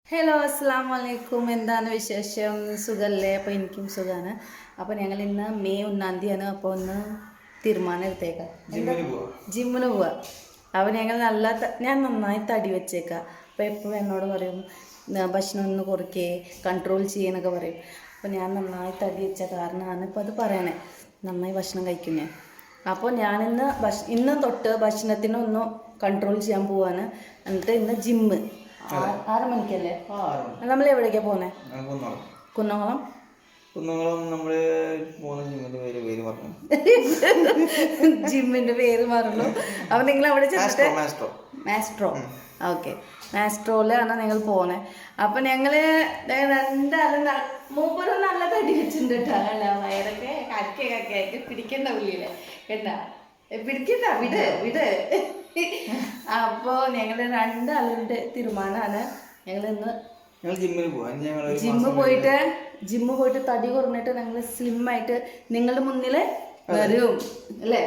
Hello അസ്സാം വലൈക്കും. എന്താണ് വിശേഷം? സുഖമല്ലേ? അപ്പോൾ എനിക്കും സുഖമാണ്. അപ്പോൾ ഞങ്ങൾ ഇന്ന് മെയ് 1-ാം തീയതിയാണ്. അപ്പോൾ ഒന്ന് തീരുമാനം എടുത്തേക്കാം, ജിമ്മിന് പോവാ. അപ്പോൾ ഞങ്ങൾ ഞാൻ നന്നായി തടി വെച്ചേക്കാം. അപ്പോൾ എപ്പോഴും എന്നോട് പറയും ഭക്ഷണം ഒന്ന് കുറയ്ക്കേ, കൺട്രോൾ ചെയ്യാനൊക്കെ പറയും. അപ്പോൾ ഞാൻ നന്നായി തടി വെച്ച കാരണമാണ് ഇപ്പോൾ അത് പറയണേ. നന്നായി ഭക്ഷണം കഴിക്കും ഞാൻ. അപ്പോൾ ഞാനിന്ന് ഇന്ന് തൊട്ട് ഭക്ഷണത്തിനൊന്ന് കൺട്രോൾ ചെയ്യാൻ പോവാണ്. എന്നിട്ട് ഇന്ന് ജിമ്മ് 6 മണിക്കല്ലേ? നമ്മൾ എവിടേക്കാ പോന്നെ? കുന്നംകുളം. നമ്മള് ജിമ്മിന്റെ പേര് മറന്നു. അപ്പൊ നിങ്ങൾ അവിടെ ചെന്നിട്ട് മാസ്ട്രോ. ഓക്കെ, മാസ്ട്രോയിലാണ് നിങ്ങൾ പോന്നെ. അപ്പൊ ഞങ്ങള് രണ്ടാളും മൂപ്പരും നല്ല തടി വെച്ചിട്ടുണ്ട് കേട്ടോ. അല്ല വയറൊക്കെ കക്കെ പിടിക്കണ്ട ഉള്ളില് കേട്ടാ, പിടിക്കണ്ട, വിട്. അപ്പോ ഞങ്ങള് രണ്ടാളുടെ തീരുമാനമാണ് ഞങ്ങൾ ഇന്ന് ജിമ്മ് പോയിട്ട് തടി കുറഞ്ഞിട്ട് ഞങ്ങൾ സ്ലിം ആയിട്ട് നിങ്ങളുടെ മുന്നിൽ വരും അല്ലേ?